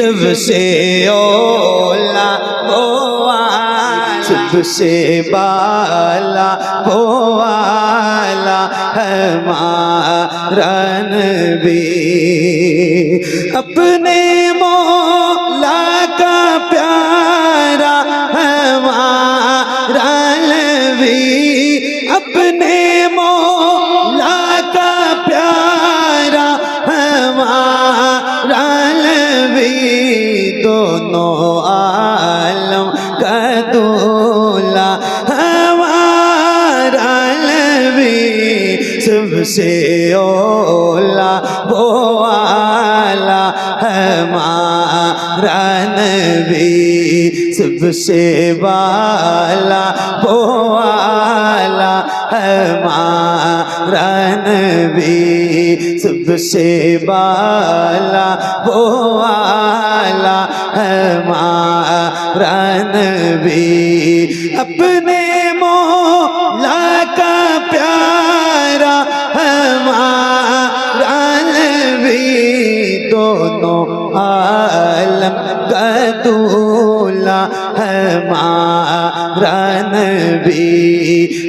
सबसे ओला वो सबसे बाला वो वाला हमारा नबी। अपने मौला का प्यारा हमारा नबी, अपने मौला का प्यारा हमारा नबी। दोनों आलम का दूल्हा हमारा नबी। सबसे ओला वो वाला हमारा नबी, सबसे बाला वो वाला हमारा नबी, सबसे बाला वो वाला हमारा नबी। अपने मौला का प्यारा हमारा नबी। दोनों आलम का दूल्हा हमारा नबी।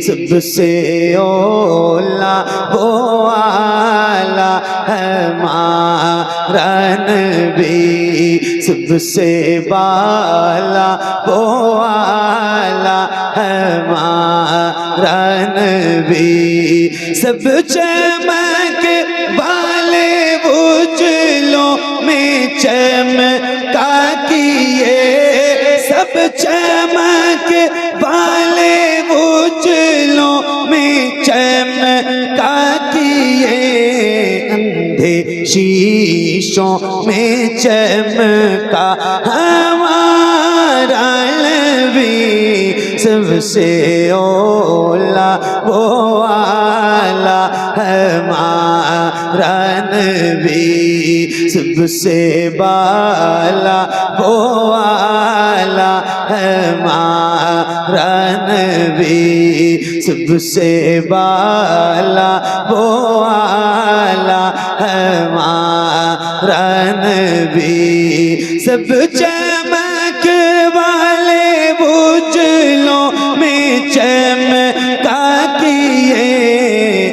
सबसे ओला वो वाला हमारा नबी, सबसे बाला वो वाला हमारा नबी। सब चमक वाले उजलों में चमका किए, सब चमक वाले उजलों में चमका किए। अंधे शीशों में चमका हमारा नबी। सबसे ओला वो वाला हमारा नबी, सबसे बाला वो वाला हमारा नबी, सबसे बाला वो वाला हमारा नबी। सब चमक वाले उजलों में चमका किए,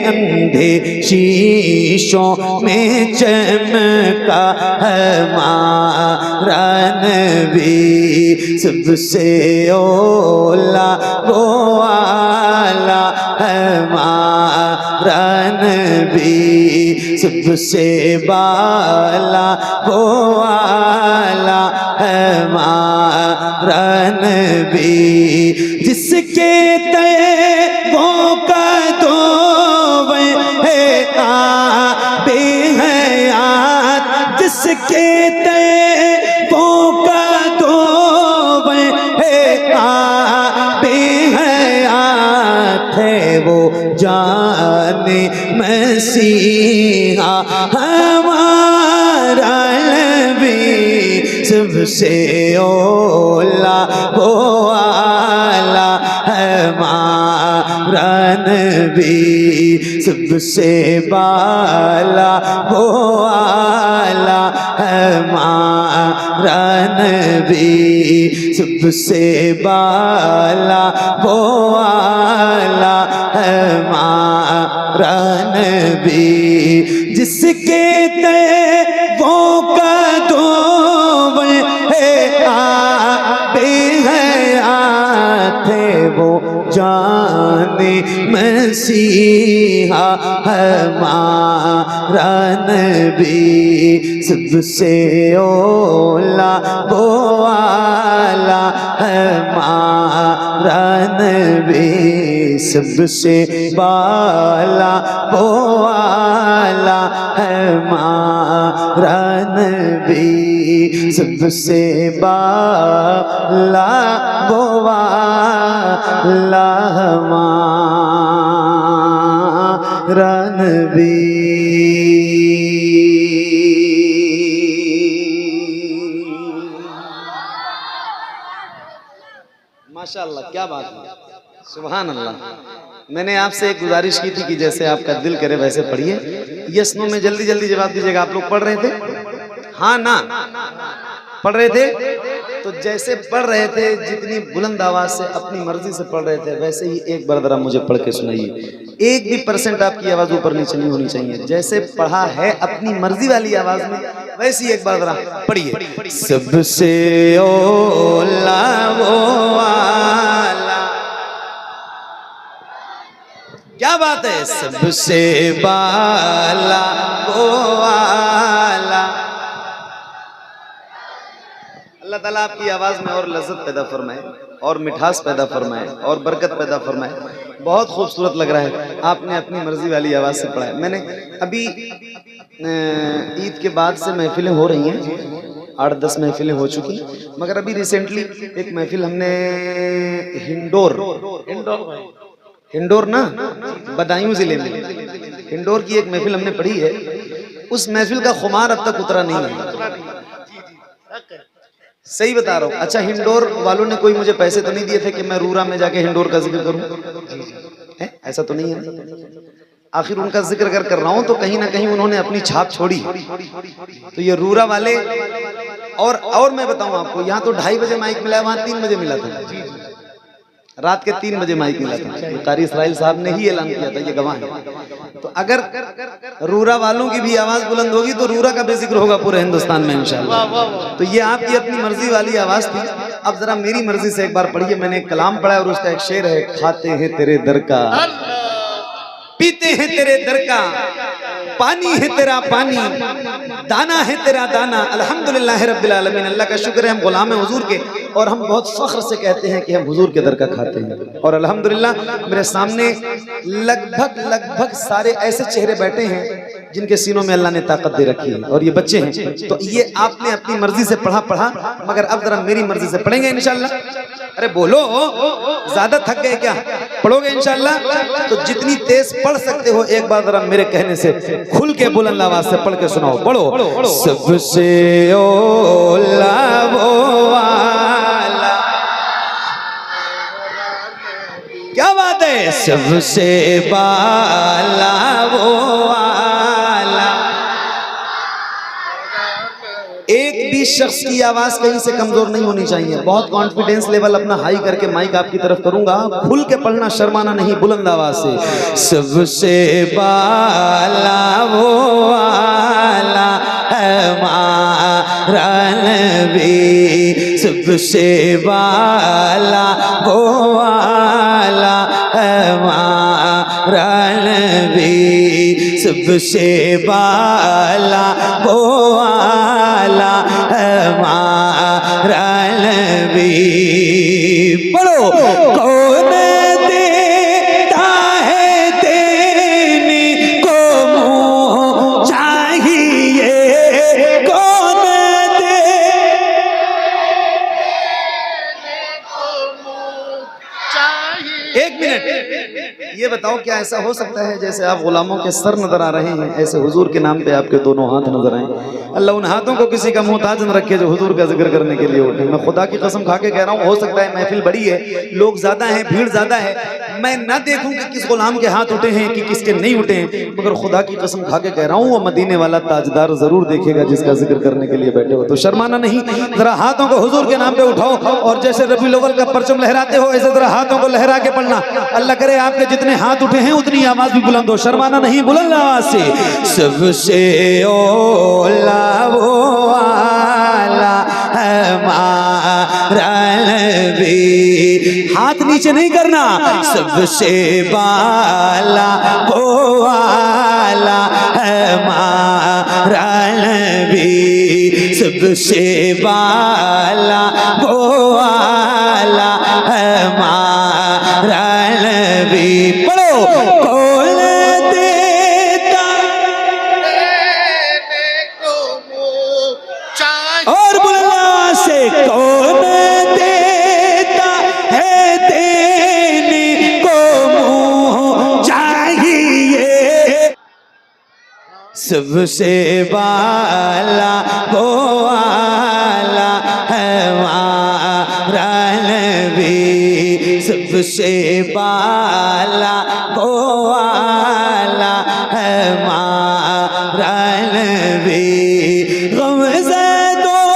अंधे शीशों में चमका हमारा नबी। सबसे ओला वो वाला हमारा नबी, सबसे बाला वो वाला हमारा नबी। जिसके तैबों का दो है आबे हयात, जिसके तैबों का दो है आबे हयात है। वो जाने मसीहा हमारा नबी। सबसे ओला वो वाला हमारा नबी, सबसे बाला वो वाला हमारा नबी, सबसे बाला वो वाला हमारा नबी। जिसके तैबों का दो है आबे हयात है। वो जाने मसीहा हमारा नबी। सबसे ओला वो वाला हमारा नबी, सबसे बाला वो वाला हमारा नबी, सबसे बाला वो वाला हमारा नबी। माशाअल्लाह, क्या बात है, सुभान अल्लाह। मैंने आपसे एक गुजारिश की थी कि जैसे आपका दिल करे वैसे पढ़िए। यस नो में जल्दी जल्दी जवाब दीजिएगा। आप लोग पढ़ रहे थे? हाँ ना? पढ़ रहे थे तो जैसे पढ़ रहे थे जितनी बुलंद आवाज से अपनी मर्जी से पढ़ रहे थे वैसे ही एक बार जरा मुझे पढ़ के सुनाइए। 1% भी आपकी आवाज ऊपर नीचे नहीं होनी चाहिए। जैसे पढ़ा है अपनी मर्जी वाली आवाज में वैसे ही एक बार जरा पढ़िए। सबसे ओला वो वाला, क्या बात है, सबसे बाला वो वाला। अल्लाह ताला आपकी आवाज में और लज्जत पैदा फरमाए और मिठास पैदा फरमाए और बरकत पैदा फरमाए। बहुत खूबसूरत लग रहा है, आपने अपनी मर्जी वाली आवाज से पढ़ा है। मैंने अभी ईद के बाद से महफिलें हो रही हैं, 8-10 महफिलें हो चुकी, मगर अभी रिसेंटली एक महफिल हमने हिंडोर ना बदायूं जिले में हिंडोर की एक महफिल हमने पढ़ी है। उस महफिल का खुमार अब तक उतरा नहीं है, सही बता रहा हूँ। अच्छा, हिंडोर वालों ने कोई मुझे पैसे तो नहीं दिए थे कि मैं रूरा में जाके हिंडोर का जिक्र करूं? ऐसा तो नहीं है। आखिर उनका जिक्र अगर कर रहा हूं तो कहीं ना कहीं उन्होंने अपनी छाप छोड़ी। तो ये रूरा वाले और मैं बताऊं आपको, यहाँ तो 2:30 बजे माइक मिला, वहां 3 बजे मिला था, रात के 3 बजे माइक मिला था। कारी इस्राइल साहब ने ही ऐलान किया था, ये गवाह है। तो अगर रूरा वालों की भी आवाज बुलंद होगी तो रूरा का भी जिक्र होगा पूरे हिंदुस्तान में इंशाअल्लाह। तो ये आपकी अपनी मर्जी वाली आवाज थी। अब जरा मेरी मर्जी से एक बार पढ़िए। मैंने एक कलाम पढ़ा और उसका एक शेर है, खाते हैं तेरे दर का, पीते हैं तेरे दर का, पानी है तेरा पानी, दाना है तेरा दाना। अल्हम्दुलिल्लाह रब्बिल आलमीन, अल्लाह का शुक्र है हम गुलाम हैं हुजूर के और हम बहुत फख्र से कहते हैं कि हम हुजूर के दर का खाते हैं। और अल्हम्दुलिल्लाह मेरे सामने लगभग सारे ऐसे चेहरे बैठे हैं जिनके सीनों में अल्लाह ने ताकत दे रखी है और ये बच्चे हैं। तो ये आपने अपनी मर्जी से पढ़ा, मगर अब जरा मेरी मर्जी से पढ़ेंगे इंशाअल्लाह। अरे बोलो, ज्यादा थक गए क्या? पढ़ोगे इंशाअल्लाह? तो जितनी तेज पढ़ सकते हो एक बार जरा मेरे कहने से खुल के बुलंद आवाज से पढ़ के सुनाओ। पढ़ो। सबसे ओला वो वाला, क्या बात है, सबसे बाला वो वाला। एक भी शख्स की आवाज कहीं से कमजोर नहीं होनी चाहिए। बहुत कॉन्फिडेंस लेवल अपना हाई करके माइक आपकी तरफ करूंगा, खुल के पढ़ना, शर्माना नहीं, बुलंद आवाज से। सबसे बाला वो वाला हमारा नबी, सबसे बाला वो वाला हमारा नबी, सबसे बाला वो वाला हमारा नबी। पढ़ो। कौन देता है देने को मुँह चाहिए, कौन देने को मुँह चाहिए। 1 मिनट, ये बताओ क्या ऐसा हो सकता है जैसे आप गुलामों के सर नजर आ रहे हैं, ऐसे हुजूर के नाम पे आपके दोनों हाथ नजर आए? अल्लाह उन हाथों को किसी का मोहताज न रखे जो हुजूर का जिक्र करने के लिए उठे। मैं खुदा की कसम खा के कह रहा हूँ, हो सकता है महफिल बड़ी है, लोग ज्यादा हैं, भीड़ ज्यादा है, मैं ना देखूं कि किस गुलाम के हाथ उठे हैं कि किसके नहीं उठे हैं, मगर खुदा की कसम खा के कह रहा हूँ वो मदीने वाला ताजदार जरूर देखेगा जिसका जिक्र करने के लिए बैठे हो। तो शर्माना नहीं, जरा हाथों को हुजूर के नाम पे उठाओ और जैसे रबीउल अव्वल का परचम लहराते हो ऐसे जरा हाथों को लहरा के पढ़ना। अल्लाह करे आपके जितने हाथ उठे हैं उतनी आवाज भी बुलंद हो, शर्माना नहीं, बुलंद आवाज से। सबसे ओला वो वाला हमारा नबी, हाथ नीचे नहीं करना। सबसे बाला वो वाला हमारा नबी, सबसे बाला वो वाला हमारा नबी। पढ़ो। कौन देता और बुलंद से, कौन देता है देने को मुँह चाहिए, सबसे बाला वो वाला हमारा नबी, सबसे बाला वो वाला हमारा नबी। गमज़दों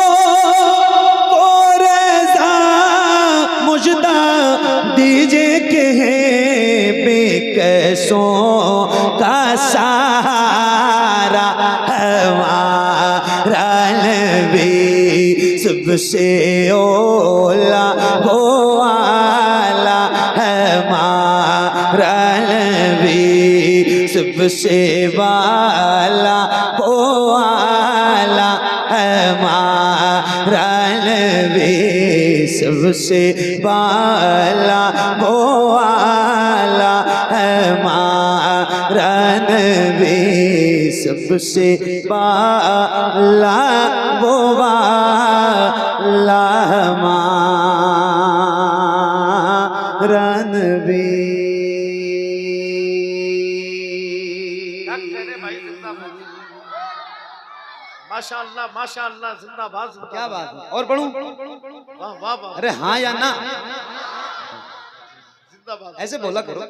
सबसे ओला हो आला हमारा नबी, सबसे वाला हो आला हमारा नबी, सबसे वाला हो आला हमारा नबी, सबसे वाला वो वाला हमारा नबी। माशाअल्लाह माशाअल्लाह, जिंदाबाद। क्या बात है, और पढ़ूं? वाह वाह वाह, अरे हाँ या ना, जिंदाबाद। ऐसे बोला करो।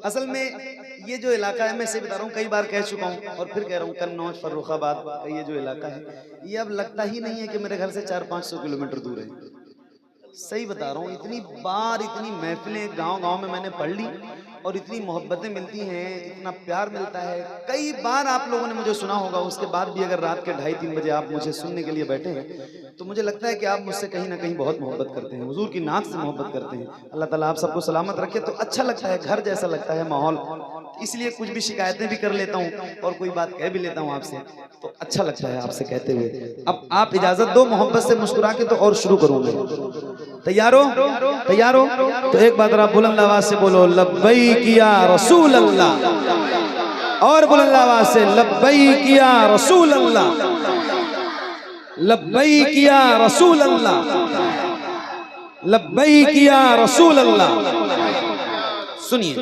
असल में ये जो इलाका है, मैं से बता रहा हूँ, कई बार कह चुका हूँ और फिर कह रहा हूँ, कन्नौज फर्रुखाबाद का ये जो इलाका है, ये अब लगता ही नहीं है कि मेरे घर से 400-500 किलोमीटर दूर है। सही बता रहा हूँ, इतनी बार इतनी महफिलें गांव-गांव में मैंने पढ़ ली और इतनी मोहब्बतें मिलती हैं, इतना प्यार मिलता है। कई बार आप लोगों ने मुझे सुना होगा, उसके बाद भी अगर रात के 2:30-3 बजे आप मुझे सुनने के लिए बैठे हैं तो मुझे लगता है कि आप मुझसे कहीं ना कहीं बहुत मोहब्बत करते हैं, हुजूर की नात से मोहब्बत करते हैं। अल्लाह ताला आप सबको सलामत रखे। तो अच्छा लगता है, घर जैसा लगता है माहौल, इसलिए कुछ भी शिकायतें भी कर लेता हूँ और कोई बात कह भी लेता हूँ आपसे, तो अच्छा लगता है आपसे कहते हुए। अब आप इजाजत दो मोहब्बत से मुस्कुरा के, तो और शुरू करूंगा। तैयारो तैयारो, तो एक बार आप बुलंद आवाज से बोलो लब्बैक या रसूल अल्लाह, और बुलंद आवाज से लब्बैक या रसूल अल्लाह, लब्बैक या रसूल अल्लाह, लब्बैक या रसूल अल्लाह। सुनिए,